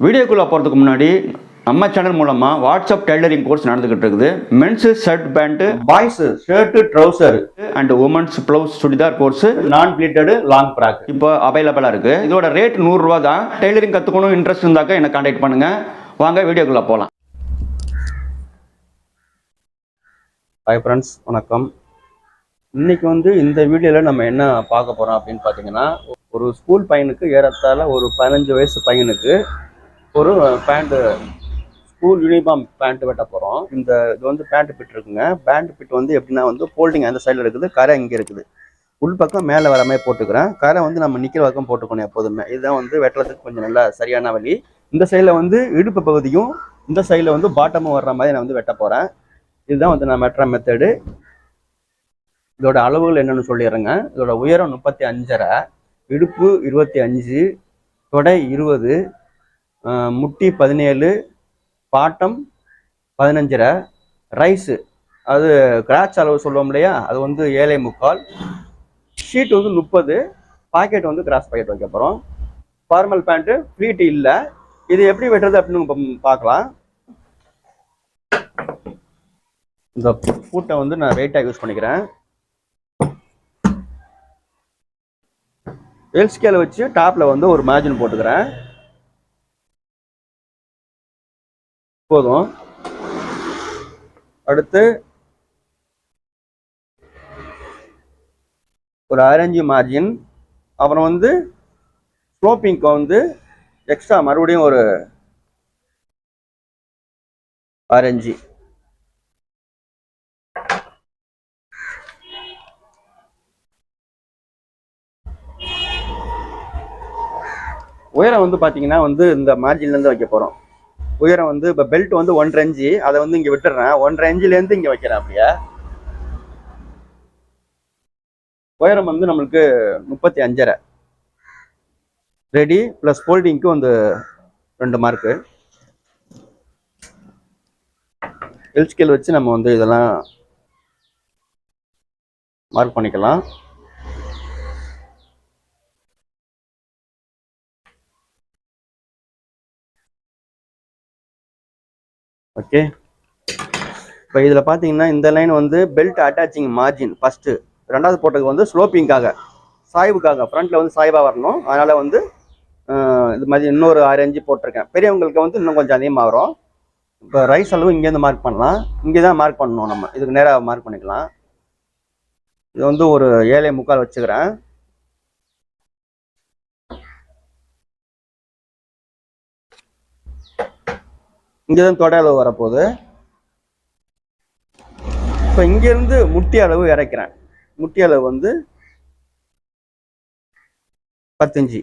வீடியோக்குள்ளே போகிறதுக்கு முன்னாடி நம்ம சேனல் மூலமாக வாட்ஸ்அப் டெய்லரிங் கோர்ஸ் நடந்துகிட்டு இருக்குது. Men's shirt pant, boys shirt trouser and women's blouse churidar course, நான் ப்ளீட்டடு லாங் ஃப்ராக் இப்போ அவைலபிளாக இருக்குது. இதோட ரேட் 100 ரூபா தான். டெய்லரிங் கற்றுக்கணும் இன்ட்ரெஸ்ட் இருந்தாக்க என்னை கான்டாக்ட் பண்ணுங்கள். வாங்க வீடியோக்குள்ளே போகலாம். ஹாய் ஃப்ரெண்ட்ஸ், வணக்கம். இன்னைக்கு இந்த வீடியோவில் நம்ம என்ன பார்க்க போகிறோம் அப்படின்னு பார்த்தீங்கன்னா, ஒரு ஸ்கூல் பையனுக்கு ஏறத்தாழ ஒரு 15 வயசு பையனுக்கு ஒரு பேண்ட்டு, ஸ்கூல் யூனிஃபார்ம் பேண்ட் வெட்ட போகிறோம். இது பேண்ட் பிட் இருக்குங்க. பேண்ட் பிட் எப்படின்னா ஃபோல்டிங் அந்த சைடில் இருக்குது, கரை இங்கே இருக்குது. உள் பக்கம் மேலே வர மாதிரி போட்டுக்கிறேன். கரை நம்ம நிற்கிற பக்கம் போட்டுக்கணும் எப்போதுமே. இதுதான் வெட்டுறதுக்கு கொஞ்சம் நல்லா சரியான வழி. இந்த சைடில் இடுப்பு பகுதியும் இந்த சைடில் பாட்டமும் வர்ற மாதிரி நான் வெட்ட போகிறேன். இதுதான் நான் வெட்டுற மெத்தடு. இதோட அளவுகள் என்னென்னு சொல்லிடுறேங்க. இதோட உயரம் 35.5, இடுப்பு 25, தொடை 20, முட்டி 17, பாட்டம் 15.5, ரைஸு அது கிராச் அளவு சொல்லுவோம் இல்லையா, அது 7.25, ஷீட் 30, பாக்கெட் கிராஸ் பாக்கெட் வைக்க போகிறோம். ஃபார்மல் பேண்ட்டு ஃப்ளீட் இல்லை. இது எப்படி வெட்டுறது அப்படின்னு பார்க்கலாம். இந்த பூட்டை நான் வெயிட்டாக யூஸ் பண்ணிக்கிறேன். எல் ஸ்கேலை வச்சு டாப்பில் ஒரு மார்ஜின் போட்டுக்கிறேன். போதும். அடுத்து ஒரு 1/2 இன்ச் மார்ஜின். அப்புறம் ஸ்லோப்பிங்க்கு எக்ஸ்ட்ரா மறுபடியும் ஒரு 1/2 இன்ச். உயரம் பார்த்தீங்கன்னா இந்த மார்ஜின்லேருந்து வைக்க போகிறோம். உயரம் இப்போ பெல்ட் 1.5 இன்ச்சு, அதை இங்கே விட்டுறேன். 1.5 இன்ச்சிலேருந்து இங்கே வைக்கிறேன். அப்படியே உயரம் நம்மளுக்கு 35.5 ரெடி. ப்ளஸ் ஃபோல்டிங்க்கு 2 மார்க்கு. எல் ஸ்கேல் வச்சு நம்ம இதெல்லாம் மார்க் பண்ணிக்கலாம். ஓகே. இப்போ இதில் பார்த்தீங்கன்னா இந்த line belt attaching margin first. ரெண்டாவது போட்டதுக்கு ஸ்லோப்பிங்காக, சாய்வுக்காக, ஃப்ரண்ட்டில் சாய்வாக வரணும். அதனால் இது மாதிரி இன்னொரு 1/2 இன்ச் போட்டிருக்கேன். பெரியவங்களுக்கு இன்னும் கொஞ்சம் அதிகமாக வரும். இப்போ ரைஸ் அளவு இங்கேருந்து மார்க் பண்ணலாம். இங்கே தான் மார்க் பண்ணணும். நம்ம இதுக்கு நேராக மார்க் பண்ணிக்கலாம். இது ஒரு 7.25 வச்சுக்கிறேன். இங்கே தான் தொடை அளவு வரப்போகுது. இப்போ இங்கேருந்து முட்டி அளவு இறக்கிறேன். முட்டி அளவு 10 இன்ச்சு.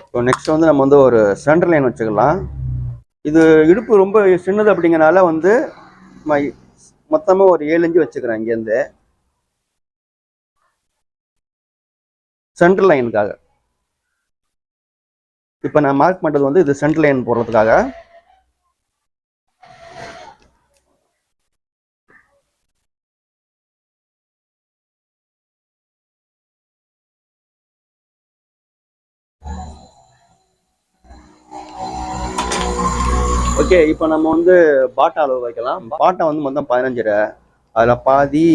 இப்போ நெக்ஸ்ட் நம்ம ஒரு சென்டர் லைன் வச்சுக்கலாம். இது இடுப்பு ரொம்ப சின்னது அப்படிங்கிறனால மொத்தமாக ஒரு 7 இன்ச்சு வச்சுக்கிறேன். இங்கேருந்து சென்டர் லைனுக்காக. இப்போ நான் மார்க் பண்ணுறது இது சென்டர் லைன் போடுறதுக்காக. ஓகே. இப்போ நம்ம பாட்டா அளவு வைக்கலாம். பாட்டா மொத்தம் 15.5, அதில் பாதி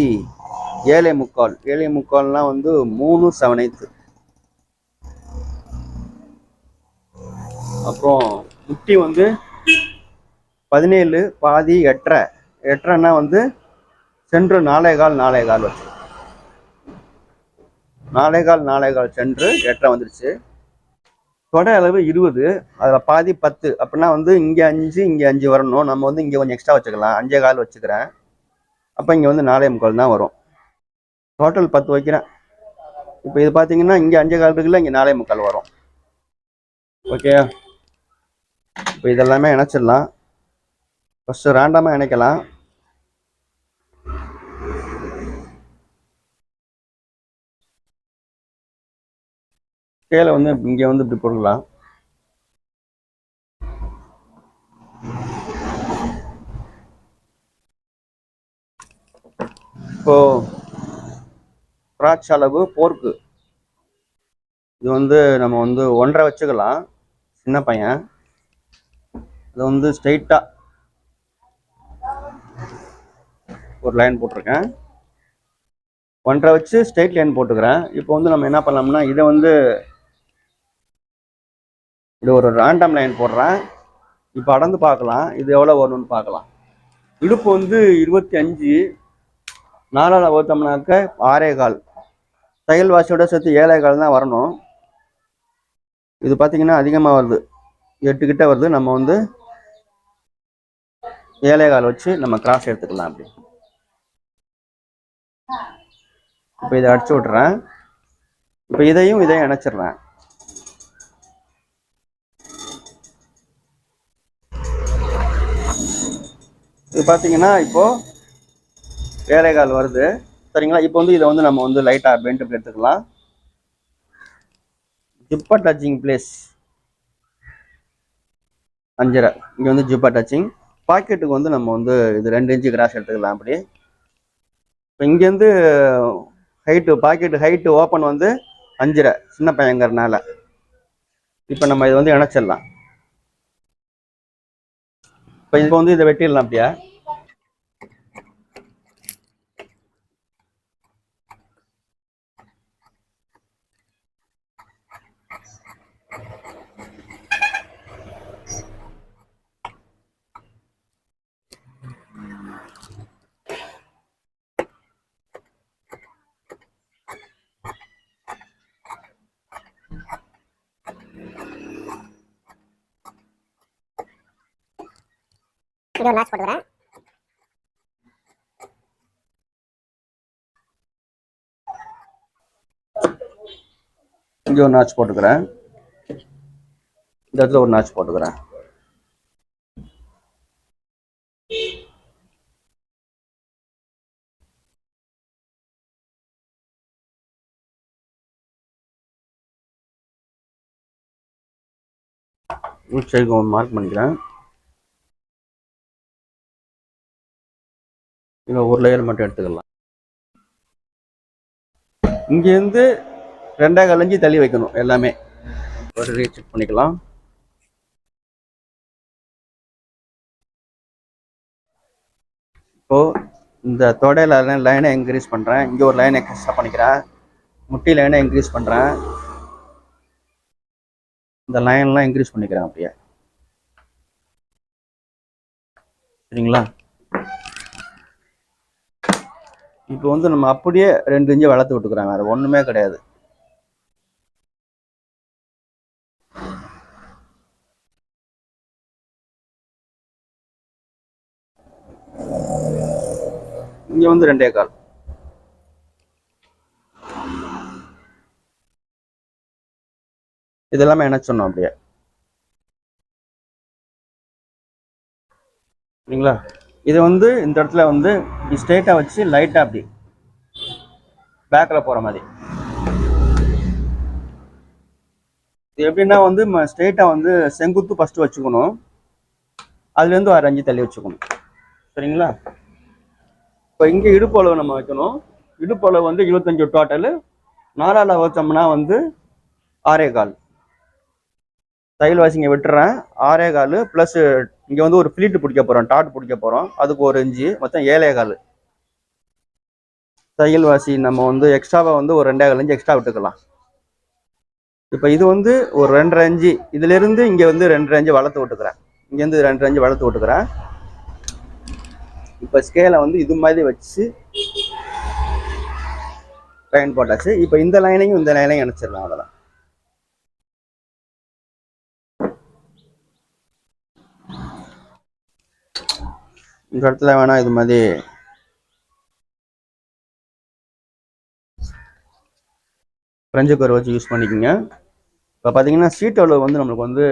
7.25. 7.25லாம் 3/7. அப்புறம் முட்டி 17, பாதி 8.5. 8.5ன்னா சென்ட்ரு 4.25 வச்சு 4.25 சென்ட்ரு 8.5 வந்துருச்சு. தொடை அளவு 20, அதில் பாதி 10. அப்படின்னா இங்கே 5, இங்கே 5 வரணும். நம்ம இங்கே கொஞ்சம் எக்ஸ்ட்ரா வச்சுக்கலாம். 5.25 வச்சுக்கிறேன். அப்போ இங்கே 4.25 தான் வரும். டோட்டல் 10 வைக்கிறேன். இப்போ இது பார்த்தீங்கன்னா இங்கே 5.25 இருக்குல்ல, இங்கே 4.25 வரும். ஓகே. இப்போ இதெல்லாமே இணைச்சிடலாம். ஃபஸ்ட்டு ரேண்டமாக இணைக்கலாம். ஸ்கேலை இங்கே இப்படி போடலாம். இப்போ கிராச் அளவு போர்க்கு இது வந்து நம்ம வந்து 1.5 வச்சுக்கலாம். சின்ன பையன் இது வந்து ஸ்ட்ரைட்டாக ஒரு லைன் போட்டிருக்கேன். 1.5 வச்சு ஸ்ட்ரைட் லைன் போட்டுக்கிறேன். இப்போ வந்து நம்ம என்ன பண்ணலாம்னா இதை வந்து இது ஒரு ரேண்டம் லைன் போடுறேன். இப்போ அடர்ந்து பார்க்கலாம் இது எவ்வளோ வரணும்னு பார்க்கலாம். இடுப்பு வந்து 25, 4ஆல் வகுத்தோம்னாக்க 6.25, தையல் வாசியோட சேர்த்து 7.25 தான் வரணும். இது பார்த்தீங்கன்னா அதிகமாக வருது, 8 கிட்ட வருது. நம்ம வந்து 7.25 வச்சு நம்ம கிராஸ் எடுத்துக்கலாம். அப்படி இப்போ இதை அடிச்சு விட்டுறேன். இப்போ இதையும் இணைச்சிடுறேன். இது பார்த்தீங்கன்னா இப்போ 7.25 வருது. சரிங்களா? இப்போ வந்து இதை வந்து நம்ம வந்து லைட்டாக பெண்ட் எடுத்துக்கலாம். ஜிப்பா டச்சிங் பிளேஸ் 5.5. இங்கே வந்து ஜிப்பா டச்சிங். பாக்கெட்டுக்கு வந்து நம்ம வந்து இது 2 இன்ச்சு கிராஸ் எடுத்துக்கலாம். அப்படி இப்போ இங்கேருந்து ஹைட்டு பாக்கெட்டு ஹைட்டு ஓப்பன் வந்து 5.5, சின்ன பையங்கிறதுனால. இப்போ நம்ம இதை வந்து இணைச்சிடலாம். இப்போ இப்போ வந்து இதை வெட்டிடலாம். அப்படியா இது ஒரு மேட்ச் போட்டுக்கிறேன். இங்கே ஒரு நாட்ச் போட்டுக்கிறேன். இந்த இடத்துல ஒரு நாட்ச் போட்டுக்கிறேன். சைடுக்கு ஒன்று மார்க் பண்ணிக்கிறேன். இன்னும் ஒரு லேயர் மட்டும் எடுத்துக்கலாம். இங்கேருந்து 2.25 இன்ச்சு தள்ளி வைக்கணும் எல்லாமே. ஒரு ரீசெக் பண்ணிக்கலாம். இப்போது இந்த தொடையில் லைனை இன்க்ரீஸ் பண்ணுறேன். இங்கே ஒரு லைனை எக்ஸ்ட்ரா பண்ணிக்கிறேன். முட்டி லைனை இன்க்ரீஸ் பண்ணுறேன். இந்த லைன்லாம் இன்க்ரீஸ் பண்ணிக்கிறேன் அப்படியே. சரிங்களா? இப்போ வந்து நம்ம அப்படியே 2 இன்ச்சு வளர்த்து விட்டுக்கிறோம். வேறு ஒன்றுமே கிடையாது. இங்கே வந்து 2.25. இதெல்லாமே இணைச்சோம் அப்படியே. சரிங்களா? இதை வந்து இந்த இடத்துல வந்து ஸ்ட்ரெயிட்டாக வச்சு லைட்டாக அப்படி பேக்கில் போகிற மாதிரி. இது எப்படின்னா வந்து ஸ்ட்ரெயிட்டாக வந்து செங்குத்து ஃபஸ்ட்டு வச்சுக்கணும். அதுலேருந்து 6 இன்ச்சு தள்ளி வச்சுக்கணும். சரிங்களா? இப்போ இங்கே இடுப்பு அளவு நம்ம வைக்கணும். இடுப்பு அளவு வந்து 25 டோட்டலு. 4ஆல் வச்சோம்னா வந்து 6.25. தையல் வாசிங்க விட்டுறேன். 6.25 ப்ளஸ் இங்கே வந்து ஒரு ஃப்ளீட்டு பிடிக்க போகிறோம், டாட் பிடிக்க போகிறோம். அதுக்கு 1 இன்ச்சு, மொத்தம் 7.25. தையல் வாசி நம்ம வந்து எக்ஸ்ட்ராவாக வந்து ஒரு 2.25 இன்ச்சு எக்ஸ்ட்ரா விட்டுக்கலாம். இப்போ இது வந்து ஒரு 2.5 இன்ச்சு, இதுலேருந்து இங்கே வந்து 2.5 இன்ச்சு வளர்த்து விட்டுக்கிறேன். இங்கேருந்து 2.5 இன்ச்சு வளர்த்து விட்டுக்கிறேன். இப்போ ஸ்கேலை வந்து இது மாதிரி வச்சு லைன் போட்டாச்சு. இப்போ இந்த லைனையும் இந்த லைனையும் இணைச்சிடலாம். அதெல்லாம் இந்த இடத்துல வேணா இது மாதிரி ஃப்ரெஞ்சு கர் வச்சு யூஸ் பண்ணிக்கோங்க. இப்போ பார்த்தீங்கன்னா சீட் அளவு வந்து நம்மளுக்கு வந்து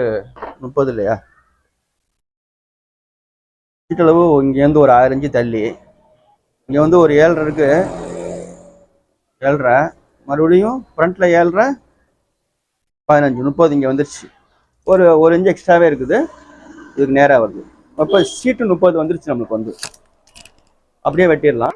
30 இல்லையா? சீட் அளவு இங்கேருந்து ஒரு 6 இன்ச்சு தள்ளி இங்கே வந்து ஒரு 7.5 இருக்கு. 7.5 மறுபடியும் ஃப்ரண்ட்டில் 7.5, 15, 30 இங்கே வந்துருச்சு. ஒரு இன்ச்சு எக்ஸ்ட்ராவே இருக்குது. இதுக்கு நேராக வருது. அப்போ சீட்டு 30 வந்துருச்சு நம்மளுக்கு வந்து. அப்படியே வெட்டிடலாம்.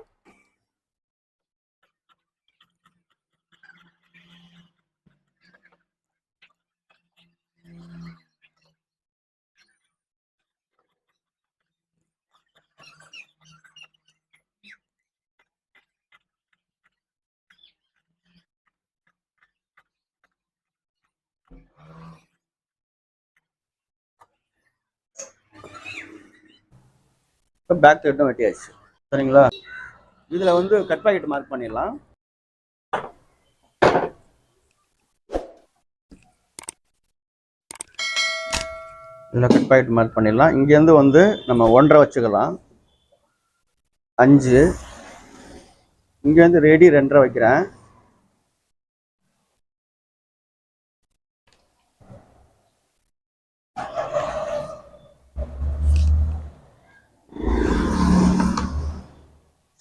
பேக் சைடும் வெட்டியாச்சு. சரிங்களா? இதில் வந்து கட் பாக்கெட் மார்க் பண்ணிடலாம். இதில் கட் பாக்கெட் மார்க் பண்ணிடலாம். இங்கேருந்து வந்து நம்ம 1.5 வச்சுக்கலாம். 5. இங்கேருந்து ரெடி 2.5 வைக்கிறேன்.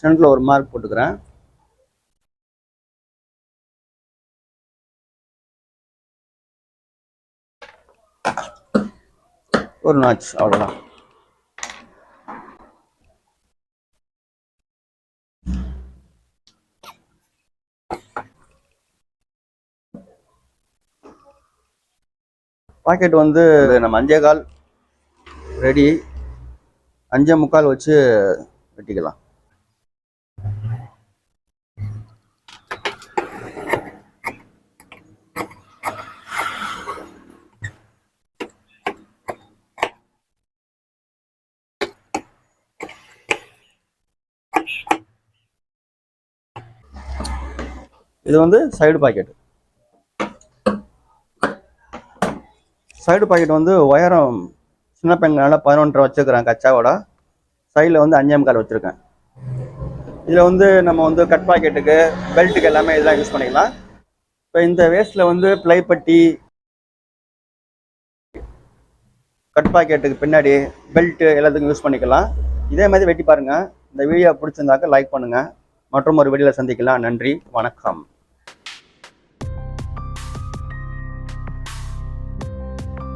சென்டரில் ஒரு மார்க் போட்டுக்கிறேன். ஒரு நாச், அவ்வளோதான். பாக்கெட் வந்து நம்ம 5.25 ரெடி. 5.25 வச்சு வெட்டிக்கலாம். இது வந்து சைடு பாக்கெட். சைடு பாக்கெட் வந்து உயரம் சின்ன பையனால 11.5 வச்சுக்கிறேன். கச்சாவோட சைடில் வந்து 5.25 வச்சுருக்கேன். இதில் வந்து நம்ம வந்து கட் பாக்கெட்டுக்கு பெல்ட்டுக்கு எல்லாமே இதெல்லாம் யூஸ் பண்ணிக்கலாம். இப்போ இந்த வேஸ்ட்டில் வந்து ப்ளைப்பட்டி, கட் பாக்கெட்டுக்கு பின்னாடி பெல்ட்டு எல்லாத்துக்கும் யூஸ் பண்ணிக்கலாம். இதே மாதிரி வெட்டி பாருங்கள். இந்த வீடியோ பிடிச்சிருந்தாக்க லைக் பண்ணுங்கள். மற்றும் ஒரு வீடியோவில் சந்திக்கலாம். நன்றி, வணக்கம்.